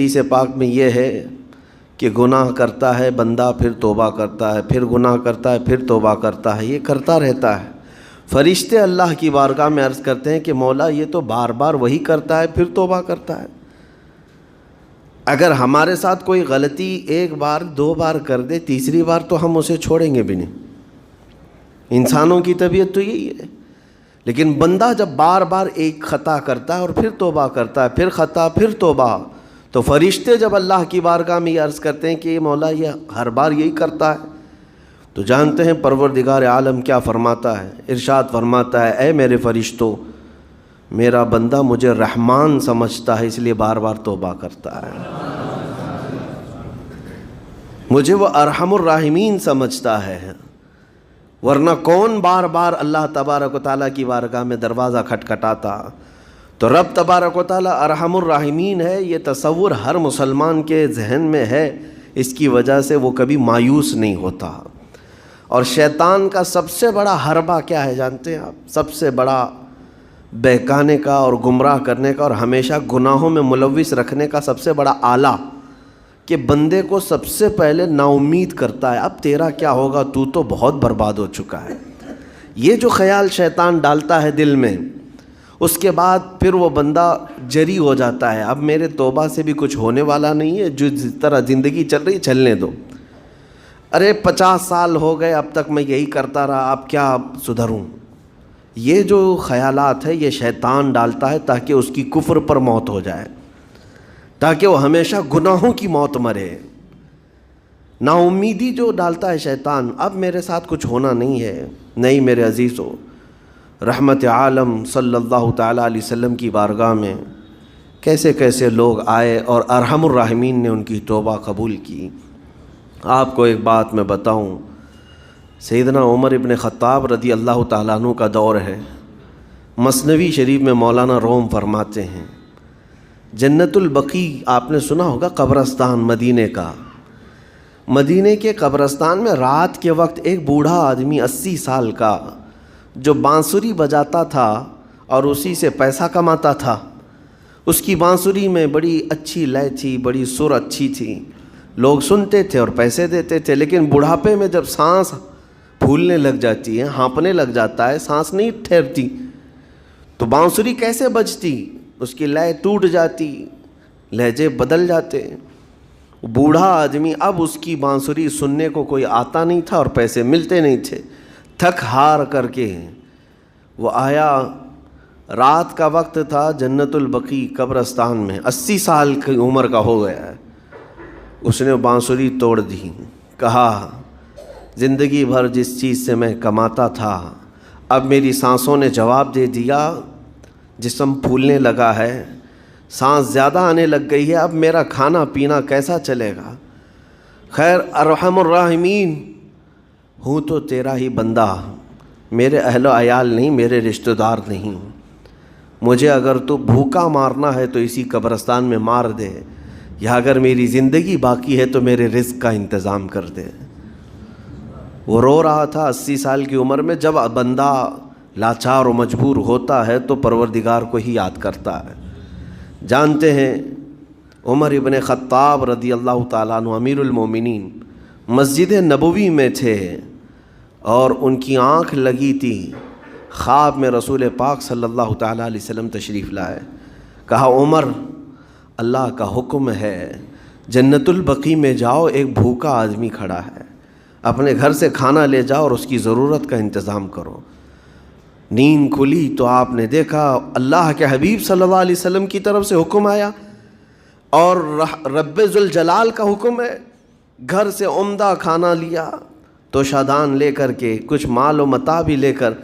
حدیث پاک میں یہ ہے کہ گناہ کرتا ہے بندہ، پھر توبہ کرتا ہے، پھر گناہ کرتا ہے، پھر توبہ کرتا ہے، یہ کرتا رہتا ہے۔ فرشتے اللہ کی بارگاہ میں عرض کرتے ہیں کہ مولا یہ تو بار بار وہی کرتا ہے، پھر توبہ کرتا ہے۔ اگر ہمارے ساتھ کوئی غلطی ایک بار دو بار کر دے، تیسری بار تو ہم اسے چھوڑیں گے بھی نہیں۔ انسانوں کی طبیعت تو یہی ہے۔ لیکن بندہ جب بار بار ایک خطا کرتا ہے اور پھر توبہ کرتا ہے، پھر خطا پھر توبہ، تو فرشتے جب اللہ کی بارگاہ میں یہ عرض کرتے ہیں کہ مولا یہ ہر بار یہی کرتا ہے، تو جانتے ہیں پروردگار عالم کیا فرماتا ہے؟ ارشاد فرماتا ہے اے میرے فرشتوں، میرا بندہ مجھے رحمان سمجھتا ہے، اس لیے بار بار توبہ کرتا ہے، مجھے وہ ارحم الراحمین سمجھتا ہے، ورنہ کون بار بار اللہ تبارک و تعالیٰ کی بارگاہ میں دروازہ کھٹکھٹاتا؟ تو رب تبارک و تعالیٰ ارحم الراحمین ہے، یہ تصور ہر مسلمان کے ذہن میں ہے، اس کی وجہ سے وہ کبھی مایوس نہیں ہوتا۔ اور شیطان کا سب سے بڑا حربہ کیا ہے جانتے ہیں آپ؟ سب سے بڑا بہکانے کا اور گمراہ کرنے کا اور ہمیشہ گناہوں میں ملوث رکھنے کا سب سے بڑا آلہ، کہ بندے کو سب سے پہلے نا امید کرتا ہے، اب تیرا کیا ہوگا، تو تو بہت برباد ہو چکا ہے۔ یہ جو خیال شیطان ڈالتا ہے دل میں، اس کے بعد پھر وہ بندہ جری ہو جاتا ہے، اب میرے توبہ سے بھی کچھ ہونے والا نہیں ہے، جو جس طرح زندگی چل رہی چلنے دو، ارے 50 سال ہو گئے اب تک میں یہی کرتا رہا، اب کیا سدھروں۔ یہ جو خیالات ہے یہ شیطان ڈالتا ہے تاکہ اس کی کفر پر موت ہو جائے، تاکہ وہ ہمیشہ گناہوں کی موت مرے۔ نا امیدی جو ڈالتا ہے شیطان، اب میرے ساتھ کچھ ہونا نہیں ہے۔ نہیں میرے عزیزو، رحمت عالم صلی اللہ تعالیٰ علیہ وسلم کی بارگاہ میں کیسے کیسے لوگ آئے اور ارحم الراحمین نے ان کی توبہ قبول کی۔ آپ کو ایک بات میں بتاؤں، سیدنا عمر ابن خطاب رضی اللہ تعالیٰ عنہ کا دور ہے۔ مثنوی شریف میں مولانا روم فرماتے ہیں جنت البقیع، آپ نے سنا ہوگا قبرستان مدینے کا، مدینے کے قبرستان میں رات کے وقت ایک بوڑھا آدمی 80 سال کا جو بانسری بجاتا تھا اور اسی سے پیسہ کماتا تھا، اس کی بانسری میں بڑی اچھی لے تھی، بڑی سر اچھی تھی، لوگ سنتے تھے اور پیسے دیتے تھے، لیکن بڑھاپے میں جب سانس پھولنے لگ جاتی ہے، ہانپنے لگ جاتا ہے، سانس نہیں ٹھہرتی، تو بانسری کیسے بجتی؟ اس کی لے ٹوٹ جاتی، لہجے بدل جاتے۔ بوڑھا آدمی، اب اس کی بانسری سننے کو کوئی آتا نہیں تھا اور پیسے ملتے نہیں تھے، تھک ہار کر کے وہ آیا، رات کا وقت تھا، جنت البقیع قبرستان میں، 80 سال کی عمر کا ہو گیا ہے، اس نے بانسری توڑ دی، کہا زندگی بھر جس چیز سے میں کماتا تھا اب میری سانسوں نے جواب دے دیا، جسم پھولنے لگا ہے، سانس زیادہ آنے لگ گئی ہے، اب میرا کھانا پینا کیسا چلے گا؟ خیر ارحم الراحمین، ہوں تو تیرا ہی بندہ، میرے اہل و عیال نہیں، میرے رشتہ دار نہیں، مجھے اگر تو بھوکا مارنا ہے تو اسی قبرستان میں مار دے، یا اگر میری زندگی باقی ہے تو میرے رزق کا انتظام کر دے۔ وہ رو رہا تھا 80 سال کی عمر میں۔ جب بندہ لاچار و مجبور ہوتا ہے تو پروردگار کو ہی یاد کرتا ہے۔ جانتے ہیں عمر ابن خطاب رضی اللہ تعالیٰ عنہ امیر المومنین مسجد نبوی میں تھے اور ان کی آنکھ لگی تھی، خواب میں رسول پاک صلی اللہ تعالیٰ علیہ وسلم تشریف لائے، کہا عمر اللہ کا حکم ہے جنت البقیع میں جاؤ، ایک بھوکا آدمی کھڑا ہے، اپنے گھر سے کھانا لے جاؤ اور اس کی ضرورت کا انتظام کرو۔ نیند کھلی تو آپ نے دیکھا اللہ کے حبیب صلی اللہ علیہ وسلم کی طرف سے حکم آیا اور رب ذوالجلال کا حکم ہے، گھر سے عمدہ کھانا لیا تو شادان لے کر کے کچھ مال و متاع بھی لے کر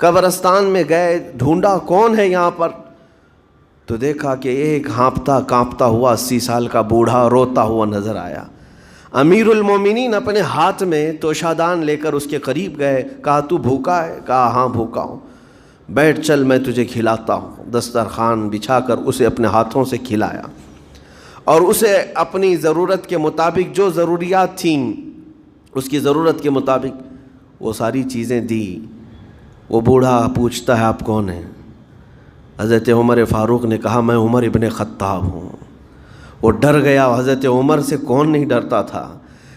قبرستان میں گئے، ڈھونڈا کون ہے یہاں پر، تو دیکھا کہ ایک ہانپتا کانپتا ہوا 80 سال کا بوڑھا روتا ہوا نظر آیا۔ امیر المومنین اپنے ہاتھ میں توشادان لے کر اس کے قریب گئے، کہا تو بھوکا ہے؟ کہا ہاں بھوکا ہوں، بیٹھ چل میں تجھے کھلاتا ہوں۔ دسترخوان بچھا کر اسے اپنے ہاتھوں سے کھلایا اور اسے اپنی ضرورت کے مطابق جو ضروریات تھیں اس کی ضرورت کے مطابق وہ ساری چیزیں دی۔ وہ بوڑھا پوچھتا ہے آپ کون ہیں؟ حضرت عمر فاروق نے کہا میں عمر ابن خطاب ہوں۔ وہ ڈر گیا. حضرت عمر سے کون نہیں ڈرتا تھا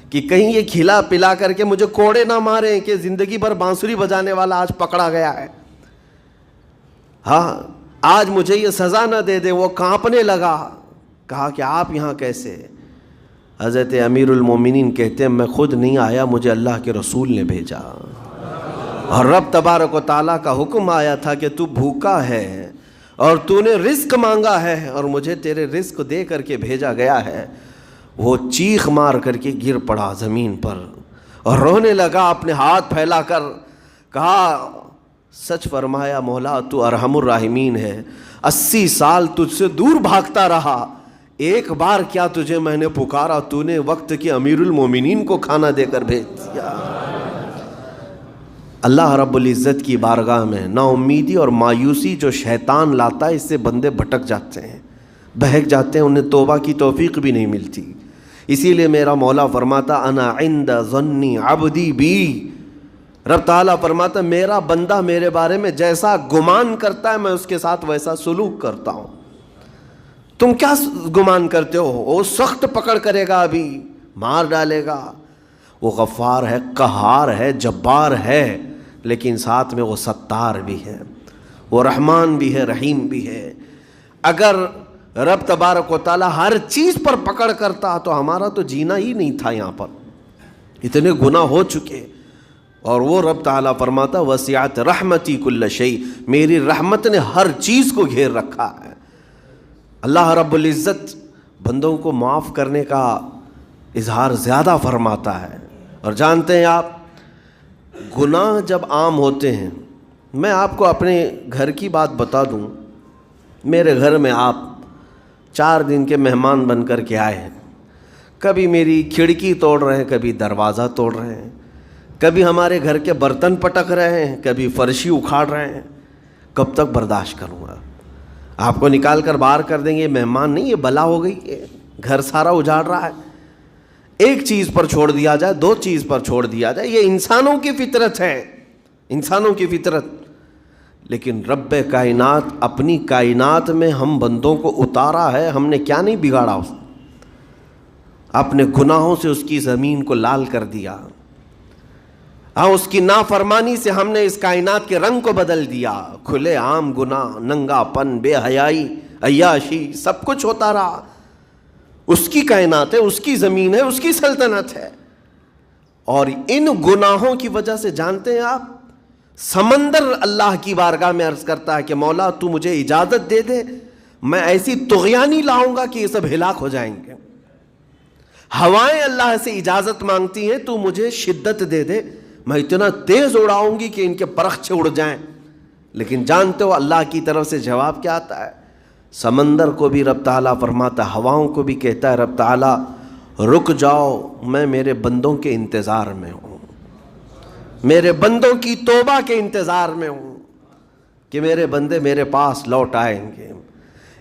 کہ کہیں یہ کھلا پلا کر کے مجھے کوڑے نہ ماریں کہ زندگی بھر بانسری بجانے والا آج پکڑا گیا ہے, ہاں آج مجھے یہ سزا نہ دے دے. وہ کانپنے لگا. کہا کہ آپ یہاں کیسے؟ حضرت امیر المومنین کہتے ہیں میں خود نہیں آیا, مجھے اللہ کے رسول نے بھیجا, اور رب تبارک و تعالیٰ کا حکم آیا تھا کہ تو بھوکا ہے اور تو نے رزق مانگا ہے اور مجھے تیرے رزق دے کر کے بھیجا گیا ہے. وہ چیخ مار کر کے گر پڑا زمین پر اور رونے لگا, اپنے ہاتھ پھیلا کر کہا سچ فرمایا مولا تو ارحم الراحمین ہے. 80 سال تجھ سے دور بھاگتا رہا, ایک بار کیا تجھے میں نے پکارا, تو نے وقت کے امیر المومنین کو کھانا دے کر بھیج دیا. اللہ رب العزت کی بارگاہ میں نا امیدی اور مایوسی جو شیطان لاتا ہے, اس سے بندے بھٹک جاتے ہیں, بہک جاتے ہیں, انہیں توبہ کی توفیق بھی نہیں ملتی. اسی لیے میرا مولا فرماتا انا عند ظن عبدی بی, رب تعالیٰ فرماتا میرا بندہ میرے بارے میں جیسا گمان کرتا ہے میں اس کے ساتھ ویسا سلوک کرتا ہوں. تم کیا گمان کرتے ہو؟ وہ سخت پکڑ کرے گا, ابھی مار ڈالے گا. وہ غفار ہے, قہار ہے, جبار ہے, لیکن ساتھ میں وہ ستار بھی ہے, وہ رحمان بھی ہے, رحیم بھی ہے. اگر رب تبارک و تعالیٰ ہر چیز پر پکڑ کرتا تو ہمارا تو جینا ہی نہیں تھا یہاں پر, اتنے گناہ ہو چکے. اور وہ رب تعالیٰ فرماتا وسعت رحمتی کل شیء, میری رحمت نے ہر چیز کو گھیر رکھا ہے. اللہ رب العزت بندوں کو معاف کرنے کا اظہار زیادہ فرماتا ہے. اور جانتے ہیں آپ, گناہ جب عام ہوتے ہیں, میں آپ کو اپنے گھر کی بات بتا دوں, میرے گھر میں آپ 4 دن کے مہمان بن کر کے آئے ہیں. کبھی میری کھڑکی توڑ رہے ہیں, کبھی دروازہ توڑ رہے ہیں, کبھی ہمارے گھر کے برتن پٹک رہے ہیں, کبھی فرشی اکھاڑ رہے ہیں. کب تک برداشت کروں گا؟ آپ کو نکال کر باہر کر دیں گے, یہ مہمان نہیں, یہ بلا ہو گئی, یہ گھر سارا اجاڑ رہا ہے. ایک چیز پر چھوڑ دیا جائے, 2 چیز پر چھوڑ دیا جائے, یہ انسانوں کی فطرت ہے, انسانوں کی فطرت. لیکن رب کائنات اپنی کائنات میں ہم بندوں کو اتارا ہے, ہم نے کیا نہیں بگاڑا اس, اپنے گناہوں سے اس کی زمین کو لال کر دیا. ہاں اس کی نافرمانی سے ہم نے اس کائنات کے رنگ کو بدل دیا. کھلے عام گناہ, ننگا پن, بے حیائی, عیاشی, سب کچھ ہوتا رہا. اس کی کائنات ہے, اس کی زمین ہے, اس کی سلطنت ہے. اور ان گناہوں کی وجہ سے جانتے ہیں آپ, سمندر اللہ کی بارگاہ میں عرض کرتا ہے کہ مولا تو مجھے اجازت دے دے, میں ایسی طغیانی لاؤں گا کہ یہ سب ہلاک ہو جائیں گے. ہوائیں اللہ سے اجازت مانگتی ہیں, تو مجھے شدت دے دے, میں اتنا تیز اڑاؤں گی کہ ان کے پرخچے اڑ جائیں. لیکن جانتے ہو اللہ کی طرف سے جواب کیا آتا ہے؟ سمندر کو بھی رب تعالیٰ فرماتا ہے, ہواؤں کو بھی کہتا ہے رب تعالیٰ رک جاؤ, میں میرے بندوں کے انتظار میں ہوں, میرے بندوں کی توبہ کے انتظار میں ہوں کہ میرے بندے میرے پاس لوٹ آئیں گے.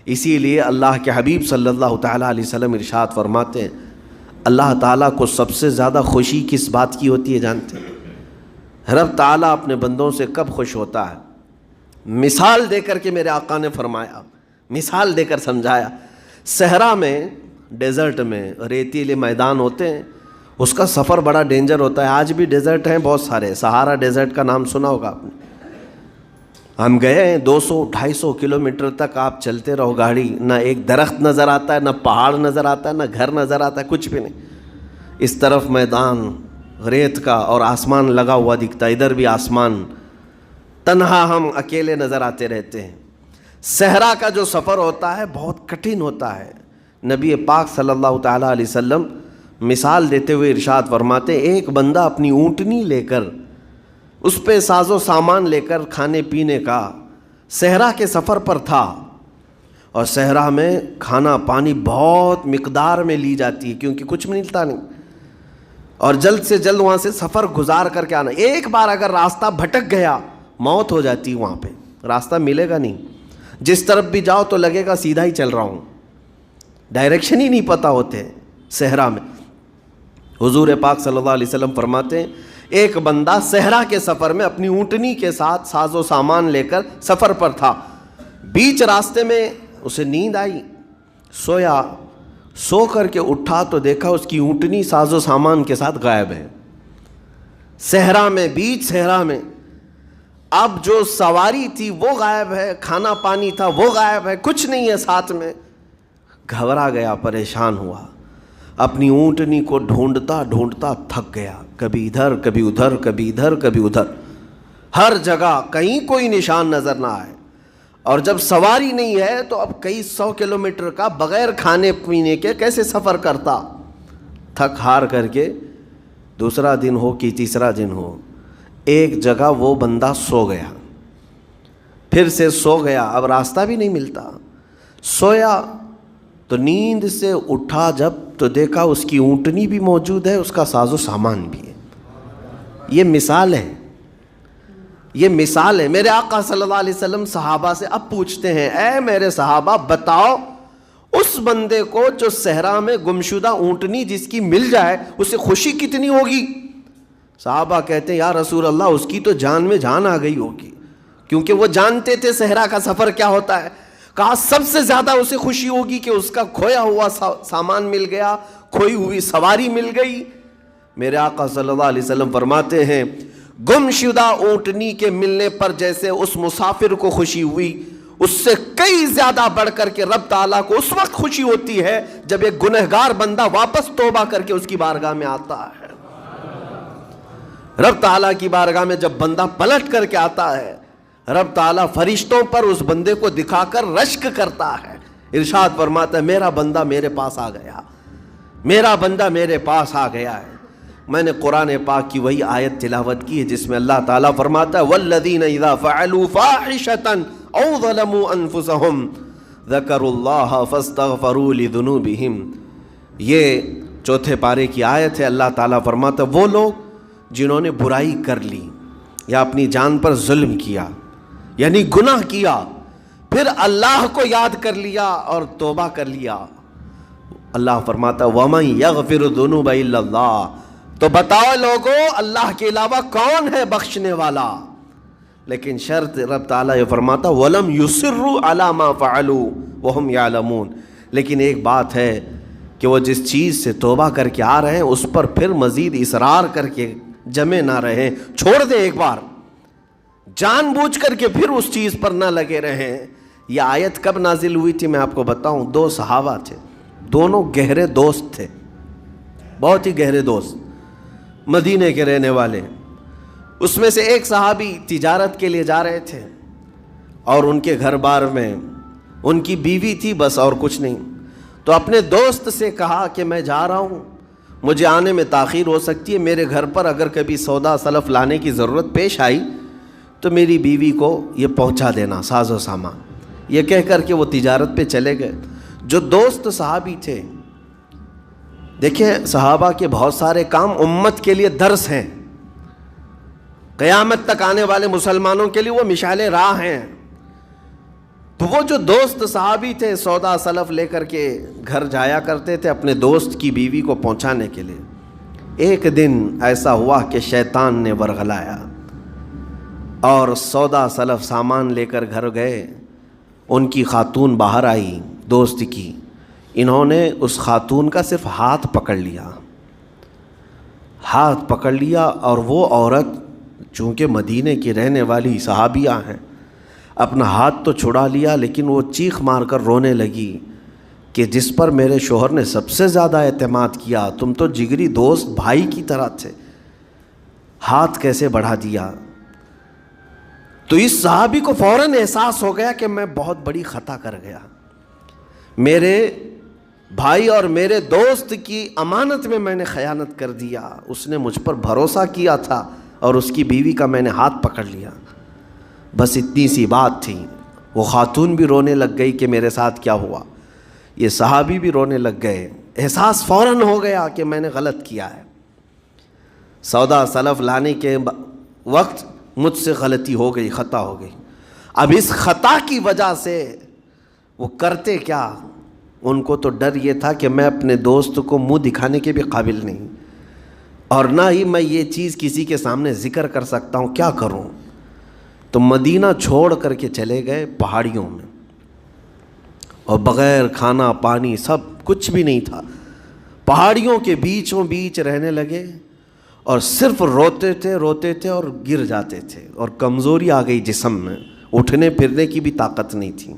اسی لیے اللہ کے حبیب صلی اللہ تعالیٰ علیہ وسلم ارشاد فرماتے ہیں, اللہ تعالیٰ کو سب سے زیادہ خوشی کس بات کی ہوتی ہے جانتے ہیں؟ رب تعالیٰ اپنے بندوں سے کب خوش ہوتا ہے؟ مثال دے کر کے میرے آقا نے فرمایا, مثال دے کر سمجھایا. صحرا میں, ڈیزرٹ میں ریتیلے میدان ہوتے ہیں, اس کا سفر بڑا ڈینجر ہوتا ہے. آج بھی ڈیزرٹ ہیں بہت سارے, سہارا ڈیزرٹ کا نام سنا ہوگا آپ نے. ہم گئے ہیں 200-250 کلومیٹر تک آپ چلتے رہو گاڑی, نہ ایک درخت نظر آتا ہے, نہ پہاڑ نظر آتا ہے, نہ گھر نظر آتا ہے, کچھ بھی نہیں. اس طرف میدان ریت کا اور آسمان لگا ہوا دکھتا ہے, ادھر بھی آسمان, تنہا ہم اکیلے نظر آتے رہتے ہیں. صحرا کا جو سفر ہوتا ہے بہت کٹھن ہوتا ہے. نبی پاک صلی اللہ تعالیٰ علیہ وسلم مثال دیتے ہوئے ارشاد فرماتے, ایک بندہ اپنی اونٹنی لے کر, اس پہ ساز و سامان لے کر کھانے پینے کا صحرا کے سفر پر تھا, اور صحرا میں کھانا پانی بہت مقدار میں لی جاتی ہے کیونکہ کچھ ملتا نہیں, اور جلد سے جلد وہاں سے سفر گزار کر کے آنا. ایک بار اگر راستہ بھٹک گیا موت ہو جاتی, وہاں پہ راستہ ملے گا نہیں. جس طرف بھی جاؤ تو لگے گا سیدھا ہی چل رہا ہوں, ڈائریکشن ہی نہیں پتہ ہوتے صحرا میں. حضور پاک صلی اللہ علیہ وسلم فرماتے ہیں, ایک بندہ صحرا کے سفر میں اپنی اونٹنی کے ساتھ ساز و سامان لے کر سفر پر تھا. بیچ راستے میں اسے نیند آئی, سویا, سو کر کے اٹھا تو دیکھا اس کی اونٹنی ساز و سامان کے ساتھ غائب ہے، صحرا میں، بیچ صحرا میں۔ اب جو سواری تھی وہ غائب ہے، کھانا پانی تھا وہ غائب ہے، کچھ نہیں ہے ساتھ میں۔ گھبرا گیا، پریشان ہوا، اپنی اونٹنی کو ڈھونڈتا ڈھونڈتا تھک گیا، کبھی ادھر کبھی ادھر، کبھی ادھر کبھی ادھر، ہر جگہ کہیں کوئی نشان نظر نہ آئے۔ اور جب سواری نہیں ہے تو اب کئی 100 کلومیٹر کا بغیر کھانے پینے کے کیسے سفر کرتا؟ تھک ہار کر کے دوسرا دن ہو کہ تیسرا دن ہو، ایک جگہ وہ بندہ سو گیا، پھر سے سو گیا، اب راستہ بھی نہیں ملتا۔ سویا تو نیند سے اٹھا جب تو دیکھا اس کی اونٹنی بھی موجود ہے، اس کا ساز و سامان بھی ہے۔ یہ مثال ہے، یہ مثال ہے۔ میرے آقا صلی اللہ علیہ وسلم صحابہ سے اب پوچھتے ہیں، اے میرے صحابہ بتاؤ اس بندے کو جو صحرا میں گمشدہ اونٹنی جس کی مل جائے اسے خوشی کتنی ہوگی؟ صحابہ کہتے ہیں یا رسول اللہ اس کی تو جان میں جان آ گئی ہوگی، کیونکہ وہ جانتے تھے صحرا کا سفر کیا ہوتا ہے۔ کہا سب سے زیادہ اسے خوشی ہوگی کہ اس کا کھویا ہوا سامان مل گیا، کھوئی ہوئی سواری مل گئی۔ میرے آقا صلی اللہ علیہ وسلم فرماتے ہیں گم شدہ اونٹنی کے ملنے پر جیسے اس مسافر کو خوشی ہوئی، اس سے کئی زیادہ بڑھ کر کے رب تعالیٰ کو اس وقت خوشی ہوتی ہے جب ایک گنہگار بندہ واپس توبہ کر کے اس کی بارگاہ میں آتا ہے۔ رب تعالیٰ کی بارگاہ میں جب بندہ پلٹ کر کے آتا ہے، رب تعالیٰ فرشتوں پر اس بندے کو دکھا کر رشک کرتا ہے، ارشاد فرماتا ہے میرا بندہ میرے پاس آ گیا، میرا بندہ میرے پاس آ گیا ہے۔ میں نے قرآن پاک کی وہی آیت تلاوت کی ہے جس میں اللہ تعالیٰ فرماتا ہے وَالَّذِينَ إِذَا فَعَلُوا فَاحِشَةً أَوْ ظَلَمُوا أَنفُسَهُمْ ذَكَرُوا اللَّهَ فَاسْتَغْفَرُوا لِذُنُوبِهِمْ۔ یہ چوتھے پارے کی آیت ہے۔ اللہ تعالیٰ فرماتا ہے وہ لوگ جنہوں نے برائی کر لی یا اپنی جان پر ظلم کیا یعنی گناہ کیا، پھر اللہ کو یاد کر لیا اور توبہ کر لیا، اللہ فرماتا ہے وَمَن يَغْفِرُ الذُّنُوبَ إِلَّا اللَّهُ، تو بتاؤ لوگوں اللہ کے علاوہ کون ہے بخشنے والا؟ لیکن شرط رب تعالیٰ یہ فرماتا وَلَمْ يُصِرُّوا عَلَى مَا فَعَلُوا وَهُمْ يَعْلَمُونَ، لیکن ایک بات ہے کہ وہ جس چیز سے توبہ کر کے آ رہے ہیں اس پر پھر مزید اصرار کر کے جمے نہ رہیں، چھوڑ دیں ایک بار، جان بوجھ کر کے پھر اس چیز پر نہ لگے رہیں۔ یہ آیت کب نازل ہوئی تھی میں آپ کو بتاؤں، دو صحابہ تھے، دونوں گہرے دوست تھے، بہت ہی گہرے دوست، مدینے کے رہنے والے۔ اس میں سے ایک صحابی تجارت کے لیے جا رہے تھے اور ان کے گھر بار میں ان کی بیوی تھی بس اور کچھ نہیں، تو اپنے دوست سے کہا کہ میں جا رہا ہوں، مجھے آنے میں تاخیر ہو سکتی ہے، میرے گھر پر اگر کبھی سودا سلف لانے کی ضرورت پیش آئی تو میری بیوی کو یہ پہنچا دینا ساز و سامان۔ یہ کہہ کر کے وہ تجارت پہ چلے گئے۔ جو دوست صحابی تھے، دیکھیں صحابہ کے بہت سارے کام امت کے لیے درس ہیں، قیامت تک آنے والے مسلمانوں کے لیے وہ مشعل راہ ہیں۔ تو وہ جو دوست صحابی تھے سودا سلف لے کر کے گھر جایا کرتے تھے اپنے دوست کی بیوی کو پہنچانے کے لیے۔ ایک دن ایسا ہوا کہ شیطان نے ورغلایا اور سودا سلف سامان لے کر گھر گئے۔ ان کی خاتون باہر آئی دوست کی، انہوں نے اس خاتون کا صرف ہاتھ پکڑ لیا، ہاتھ پکڑ لیا، اور وہ عورت چونکہ مدینے کی رہنے والی صحابیہ ہیں اپنا ہاتھ تو چھڑا لیا، لیکن وہ چیخ مار کر رونے لگی کہ جس پر میرے شوہر نے سب سے زیادہ اعتماد کیا، تم تو جگری دوست بھائی کی طرح تھے، ہاتھ کیسے بڑھا دیا؟ تو اس صحابی کو فوراً احساس ہو گیا کہ میں بہت بڑی خطا کر گیا، میرے بھائی اور میرے دوست کی امانت میں نے خیانت کر دیا، اس نے مجھ پر بھروسہ کیا تھا اور اس کی بیوی کا میں نے ہاتھ پکڑ لیا۔ بس اتنی سی بات تھی، وہ خاتون بھی رونے لگ گئی کہ میرے ساتھ کیا ہوا، یہ صحابی بھی رونے لگ گئے، احساس فوراً ہو گیا کہ میں نے غلط کیا ہے، سودا سلف لانے کے وقت مجھ سے غلطی ہو گئی، خطا ہو گئی۔ اب اس خطا کی وجہ سے وہ کرتے کیا، ان کو تو ڈر یہ تھا کہ میں اپنے دوست کو منہ دکھانے کے بھی قابل نہیں، اور نہ ہی میں یہ چیز کسی کے سامنے ذکر کر سکتا ہوں، کیا کروں؟ تو مدینہ چھوڑ کر کے چلے گئے پہاڑیوں میں، اور بغیر کھانا پانی سب کچھ بھی نہیں تھا، پہاڑیوں کے بیچوں بیچ رہنے لگے اور صرف روتے تھے اور گر جاتے تھے، اور کمزوری آ گئی جسم میں، اٹھنے پھرنے کی بھی طاقت نہیں تھی۔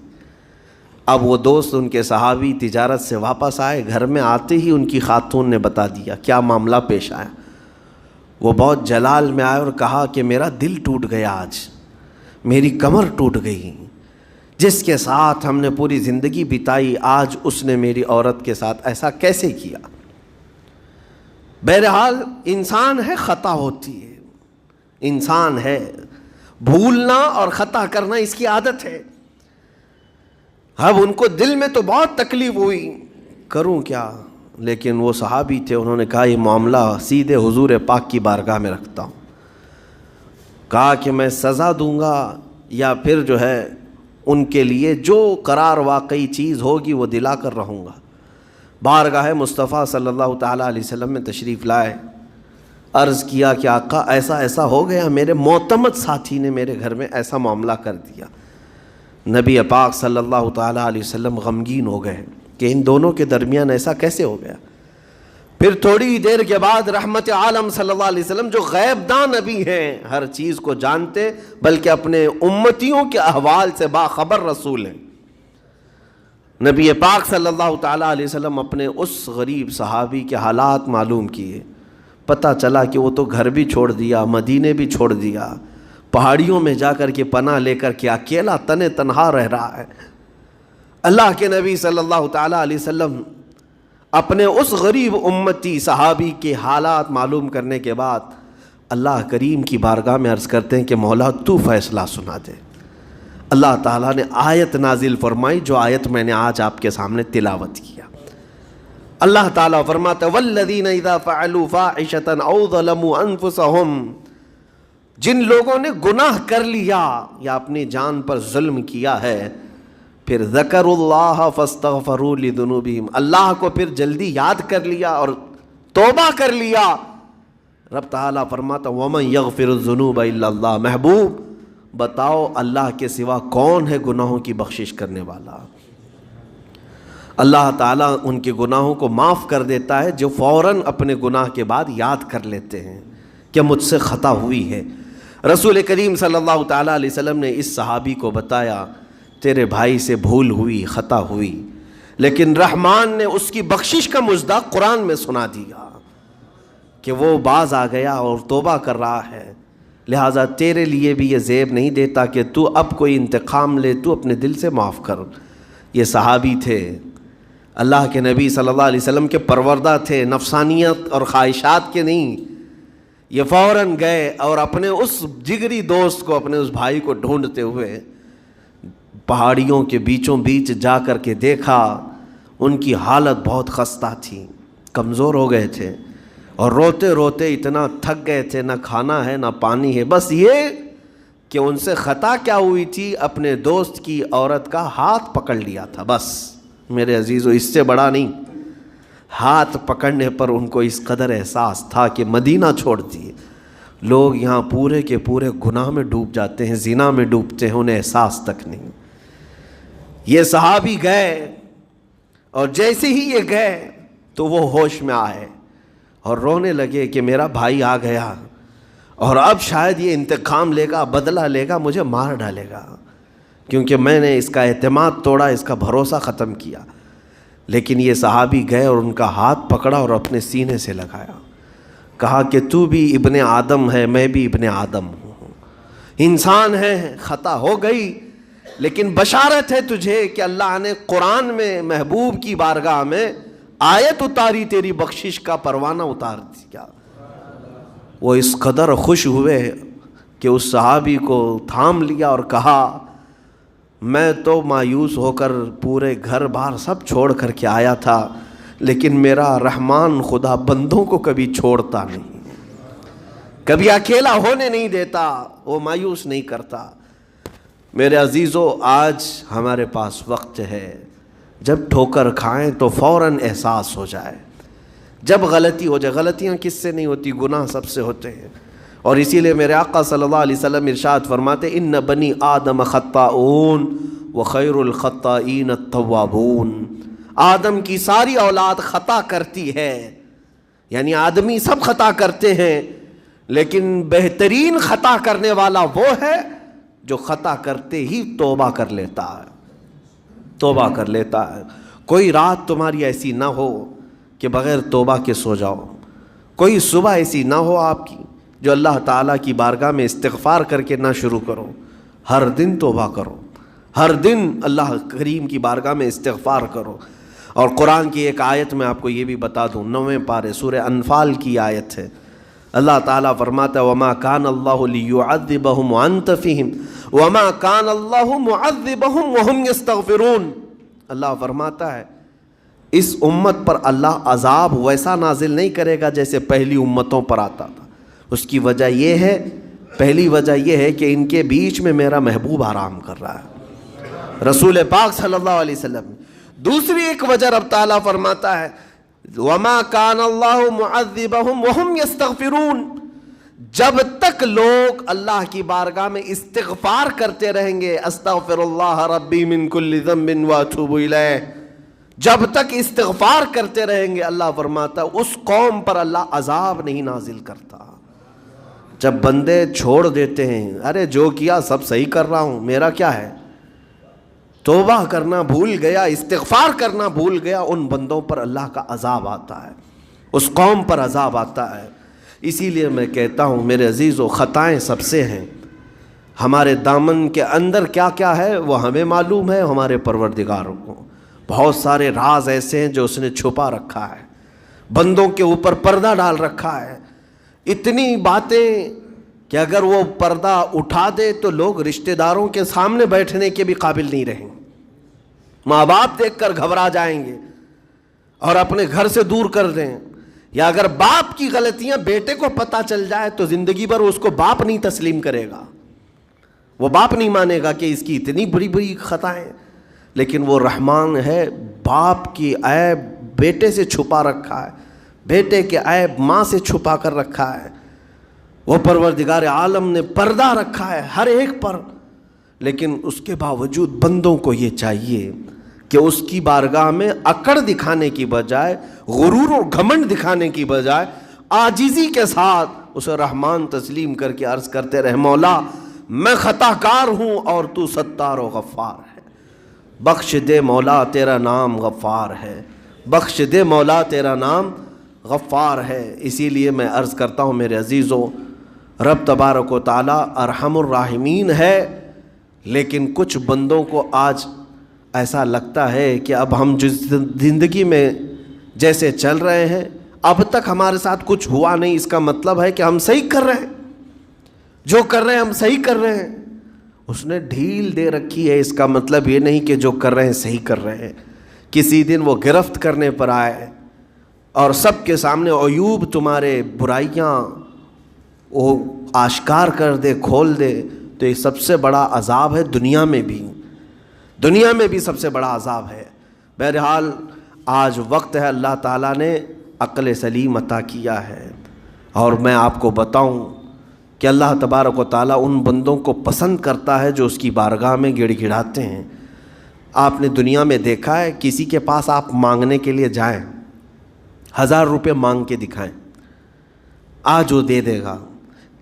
اب وہ دوست ان کے صحابی تجارت سے واپس آئے، گھر میں آتے ہی ان کی خاتون نے بتا دیا کیا معاملہ پیش آیا۔ وہ بہت جلال میں آئے اور کہا کہ میرا دل ٹوٹ گیا، آج میری کمر ٹوٹ گئی، جس کے ساتھ ہم نے پوری زندگی بتائی آج اس نے میری عورت کے ساتھ ایسا کیسے کیا۔ بہرحال انسان ہے، خطا ہوتی ہے، انسان ہے، بھولنا اور خطا کرنا اس کی عادت ہے۔ اب ان کو دل میں تو بہت تکلیف ہوئی، کروں کیا، لیکن وہ صحابی تھے، انہوں نے کہا یہ معاملہ سیدھے حضور پاک کی بارگاہ میں رکھتا ہوں۔ کہا کہ میں سزا دوں گا یا پھر جو ہے ان کے لیے جو قرار واقعی چیز ہوگی وہ دلا کر رہوں گا۔ بارگاہ مصطفیٰ صلی اللہ تعالیٰ علیہ وسلم میں تشریف لائے، عرض کیا کہ آقا ایسا ایسا ہو گیا، میرے معتمد ساتھی نے میرے گھر میں ایسا معاملہ کر دیا۔ نبی پاک صلی اللہ تعالیٰ علیہ وسلم غمگین ہو گئے کہ ان دونوں کے درمیان ایسا کیسے ہو گیا۔ پھر تھوڑی دیر کے بعد رحمت عالم صلی اللہ علیہ وسلم جو غیب داں نبی ہیں، ہر چیز کو جانتے بلکہ اپنے امتیوں کے احوال سے باخبر رسول ہیں، نبی پاک صلی اللہ تعالیٰ علیہ وسلم اپنے اس غریب صحابی کے حالات معلوم کیے۔ پتہ چلا کہ وہ تو گھر بھی چھوڑ دیا، مدینے بھی چھوڑ دیا، پہاڑیوں میں جا کر کے پناہ لے کر کے اکیلا تنہا رہ رہا ہے۔ اللہ کے نبی صلی اللہ تعالیٰ علیہ وسلم اپنے اس غریب امتی صحابی کے حالات معلوم کرنے کے بعد اللہ کریم کی بارگاہ میں عرض کرتے ہیں کہ مولا تو فیصلہ سنا دے۔ اللہ تعالیٰ نے آیت نازل فرمائی، جو آیت میں نے آج آپ کے سامنے تلاوت کیا۔ اللہ تعالیٰ فرماتا والذین اذا فعلوا فاحشۃ او ظلموا انفسهم، جن لوگوں نے گناہ کر لیا یا اپنی جان پر ظلم کیا ہے، پھر ذکر اللہ فاستغفروا لذنوبہم، اللہ کو پھر جلدی یاد کر لیا اور توبہ کر لیا، رب تعالیٰ فرماتا ومن یغفر الذنوب الا اللہ، محبوب بتاؤ اللہ کے سوا کون ہے گناہوں کی بخشش کرنے والا۔ اللہ تعالیٰ ان کے گناہوں کو معاف کر دیتا ہے جو فوراً اپنے گناہ کے بعد یاد کر لیتے ہیں کہ مجھ سے خطا ہوئی ہے۔ رسول کریم صلی اللہ تعالیٰ علیہ وسلم نے اس صحابی کو بتایا تیرے بھائی سے بھول ہوئی، خطا ہوئی، لیکن رحمان نے اس کی بخشش کا مصداق قرآن میں سنا دیا کہ وہ باز آ گیا اور توبہ کر رہا ہے، لہٰذا تیرے لیے بھی یہ زیب نہیں دیتا کہ تو اب کوئی انتقام لے، تو اپنے دل سے معاف کر۔ یہ صحابی تھے، اللہ کے نبی صلی اللہ علیہ وسلم کے پروردہ تھے، نفسانیت اور خواہشات کے نہیں۔ یہ فوراً گئے اور اپنے اس جگری دوست کو، اپنے اس بھائی کو ڈھونڈتے ہوئے پہاڑیوں کے بیچوں بیچ جا کر کے دیکھا، ان کی حالت بہت خستہ تھی، کمزور ہو گئے تھے اور روتے روتے اتنا تھک گئے تھے، نہ کھانا ہے نہ پانی ہے، بس یہ کہ ان سے خطا کیا ہوئی تھی، اپنے دوست کی عورت کا ہاتھ پکڑ لیا تھا، بس میرے عزیزو اس سے بڑا نہیں۔ ہاتھ پکڑنے پر ان کو اس قدر احساس تھا کہ مدینہ چھوڑ دیے، لوگ یہاں پورے کے پورے گناہ میں ڈوب جاتے ہیں، زنا میں ڈوبتے ہیں، انہیں احساس تک نہیں۔ یہ صحابی گئے اور جیسے ہی یہ گئے تو وہ ہوش میں آئے اور رونے لگے کہ میرا بھائی آ گیا اور اب شاید یہ انتقام لے گا، بدلہ لے گا، مجھے مار ڈالے گا، کیونکہ میں نے اس کا اعتماد توڑا، اس کا بھروسہ ختم کیا۔ لیکن یہ صحابی گئے اور ان کا ہاتھ پکڑا اور اپنے سینے سے لگایا، کہا کہ تو بھی ابن آدم ہے، میں بھی ابن آدم ہوں، انسان ہے، خطا ہو گئی، لیکن بشارت ہے تجھے کہ اللہ نے قرآن میں محبوب کی بارگاہ میں آیت اتاری، تیری بخشش کا پروانہ اتار دیا۔ وہ اس قدر خوش ہوئے کہ اس صحابی کو تھام لیا اور کہا میں تو مایوس ہو کر پورے گھر بار سب چھوڑ کر کے آیا تھا، لیکن میرا رحمان خدا بندوں کو کبھی چھوڑتا نہیں، کبھی اکیلا ہونے نہیں دیتا، وہ مایوس نہیں کرتا۔ میرے عزیزو آج ہمارے پاس وقت ہے، جب ٹھوکر کھائیں تو فوراً احساس ہو جائے، جب غلطی ہو جائے، غلطیاں کس سے نہیں ہوتی، گناہ سب سے ہوتے ہیں، اور اسی لیے میرے آقا صلی اللہ علیہ وسلم ارشاد فرماتے ان بنی آدم خطاؤون وخیر الخطائین التوابون۔ آدم کی ساری اولاد خطا کرتی ہے، یعنی آدمی سب خطا کرتے ہیں، لیکن بہترین خطا کرنے والا وہ ہے جو خطا کرتے ہی توبہ کر لیتا ہے، توبہ کر لیتا ہے۔ کوئی رات تمہاری ایسی نہ ہو کہ بغیر توبہ کے سو جاؤ، کوئی صبح ایسی نہ ہو آپ کی جو اللہ تعالیٰ کی بارگاہ میں استغفار کر کے نہ شروع کرو۔ ہر دن توبہ کرو، ہر دن اللہ کریم کی بارگاہ میں استغفار کرو۔ اور قرآن کی ایک آیت میں آپ کو یہ بھی بتا دوں، 9ویں پارے سورہ انفال کی آیت ہے، اللہ تعالیٰ فرماتا ہے وَمَا كَانَ اللَّهُ لِيُعَذِّبَهُمْ وَأَنْتَ فِيهِمْ وَمَا كَانَ اللَّهُ مُعَذِّبَهُمْ وَهُمْ يَسْتَغْفِرُونَ۔ اللہ فرماتا ہے اس امت پر اللہ عذاب ویسا نازل نہیں کرے گا جیسے پہلی امتوں پر آتا تھا۔ اس کی وجہ یہ ہے، پہلی وجہ یہ ہے کہ ان کے بیچ میں میرا محبوب آرام کر رہا ہے، رسول پاک صلی اللہ علیہ وسلم۔ دوسری ایک وجہ رب تعالیٰ فرماتا ہے وَمَا كَانَ اللَّهُ مُعَذِّبَهُمْ وَهُمْ يَسْتَغْفِرُونَ، جب تک لوگ اللہ کی بارگاہ میں استغفار کرتے رہیں گے، استغفر اللہ ربی من کل ذنب واتوب الیہ، جب تک استغفار کرتے رہیں گے، اللہ فرماتا ہے اس قوم پر اللہ عذاب نہیں نازل کرتا۔ جب بندے چھوڑ دیتے ہیں، ارے جو کیا سب صحیح کر رہا ہوں، میرا کیا ہے، توبہ کرنا بھول گیا، استغفار کرنا بھول گیا، ان بندوں پر اللہ کا عذاب آتا ہے، اس قوم پر عذاب آتا ہے۔ اسی لیے میں کہتا ہوں میرے عزیزو، خطائیں سب سے ہیں، ہمارے دامن کے اندر کیا کیا ہے وہ ہمیں معلوم ہے، ہمارے پروردگار کو۔ بہت سارے راز ایسے ہیں جو اس نے چھپا رکھا ہے، بندوں کے اوپر پردہ ڈال رکھا ہے، اتنی باتیں کہ اگر وہ پردہ اٹھا دے تو لوگ رشتہ داروں کے سامنے بیٹھنے کے بھی قابل نہیں رہیں، ماں باپ دیکھ کر گھبرا جائیں گے اور اپنے گھر سے دور کر دیں، یا اگر باپ کی غلطیاں بیٹے کو پتہ چل جائے تو زندگی بھر اس کو باپ نہیں تسلیم کرے گا، وہ باپ نہیں مانے گا کہ اس کی اتنی بڑی بڑی خطائیں، لیکن وہ رحمان ہے، باپ کی عیب بیٹے سے چھپا رکھا ہے، بیٹے کے عیب ماں سے چھپا کر رکھا ہے، وہ پروردگار عالم نے پردہ رکھا ہے ہر ایک پر۔ لیکن اس کے باوجود بندوں کو یہ چاہیے کہ اس کی بارگاہ میں اکڑ دکھانے کی بجائے، غرور و گھمنڈ دکھانے کی بجائے، عاجزی کے ساتھ اسے رحمان تسلیم کر کے عرض کرتے رہے مولا میں خطا کار ہوں اور تو ستار و غفار ہے، بخش دے مولا تیرا نام غفار ہے، بخش دے مولا تیرا نام غفار ہے۔ اسی لیے میں عرض کرتا ہوں میرے عزیزو، رب تبارک و تعالی ارحم الراحمین ہے، لیکن کچھ بندوں کو آج ایسا لگتا ہے کہ اب ہم جس زندگی میں جیسے چل رہے ہیں اب تک ہمارے ساتھ کچھ ہوا نہیں، اس کا مطلب ہے کہ ہم صحیح کر رہے ہیں، جو کر رہے ہیں ہم صحیح کر رہے ہیں۔ اس نے ڈھیل دے رکھی ہے، اس کا مطلب یہ نہیں کہ جو کر رہے ہیں صحیح کر رہے ہیں۔ کسی دن وہ گرفت کرنے پر آئے اور سب کے سامنے عیوب تمہارے برائیاں وہ آشکار کر دے، کھول دے، تو یہ سب سے عذاب عذاب ہے، دنیا میں بھی سب سے بڑا عذاب ہے۔ بہرحال آج وقت ہے، اللہ تعالیٰ نے عقل سلیم عطا کیا ہے، اور میں آپ کو بتاؤں کہ اللہ تبارک و تعالیٰ ان بندوں کو پسند کرتا ہے جو اس کی بارگاہ میں گڑ گڑاتے ہیں۔ آپ نے دنیا میں دیکھا ہے کسی کے پاس آپ مانگنے کے لیے جائیں، 1000 روپے مانگ کے دکھائیں، آج وہ دے دے گا،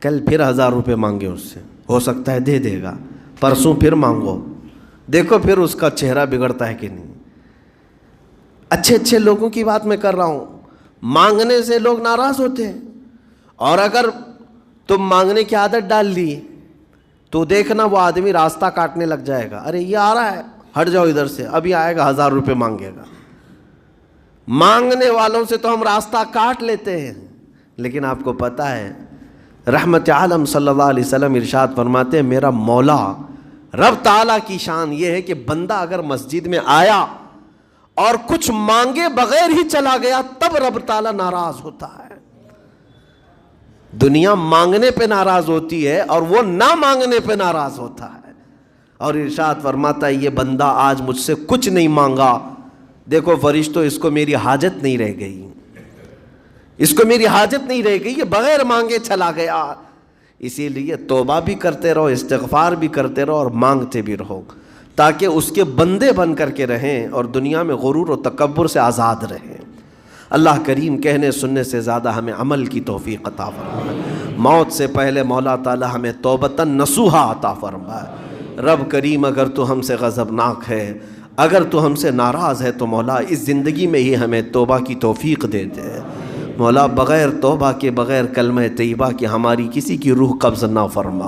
کل پھر 1000 روپے مانگے اس سے، ہو سکتا ہے دے دے گا، پرسوں پھر مانگو، دیکھو پھر اس کا چہرہ بگڑتا ہے کہ نہیں۔ اچھے لوگوں کی بات میں کر رہا ہوں، مانگنے سے لوگ ناراض ہوتے ہیں، اور اگر تم مانگنے کی عادت ڈال لی تو دیکھنا وہ آدمی راستہ کاٹنے لگ جائے گا، ارے یہ آ رہا ہے ہٹ جاؤ ادھر سے، ابھی آئے گا 1000 روپے مانگے گا۔ مانگنے والوں سے تو ہم راستہ کاٹ لیتے ہیں، لیکن آپ کو پتہ ہے رحمت عالم صلی اللہ علیہ وسلم ارشاد فرماتے ہیں میرا مولا رب تعالیٰ کی شان یہ ہے کہ بندہ اگر مسجد میں آیا اور کچھ مانگے بغیر ہی چلا گیا تب رب تعالیٰ ناراض ہوتا ہے۔ دنیا مانگنے پہ ناراض ہوتی ہے اور وہ نہ مانگنے پہ ناراض ہوتا ہے، اور ارشاد فرماتا ہے یہ بندہ آج مجھ سے کچھ نہیں مانگا، دیکھو فرشتوں اس کو میری حاجت نہیں رہ گئی، اس کو میری حاجت نہیں رہ گئی، یہ بغیر مانگے چلا گیا۔ اسی لیے توبہ بھی کرتے رہو، استغفار بھی کرتے رہو اور مانگتے بھی رہو۔ تاکہ اس کے بندے بن کر کے رہیں اور دنیا میں غرور و تکبر سے آزاد رہیں۔ اللہ کریم کہنے سننے سے زیادہ ہمیں عمل کی توفیق عطا فرمائے۔ موت سے پہلے مولا تعالی ہمیں توبتاً نصوحا عطا فرمائے۔ رب کریم اگر تو ہم سے غضبناک ہے، اگر تو ہم سے ناراض ہے تو مولا اس زندگی میں ہی ہمیں توبہ کی توفیق دے دے۔ مولا بغیر توبہ کے، بغیر کلمہ طیبہ کے ہماری کسی کی روح قبض نہ فرما۔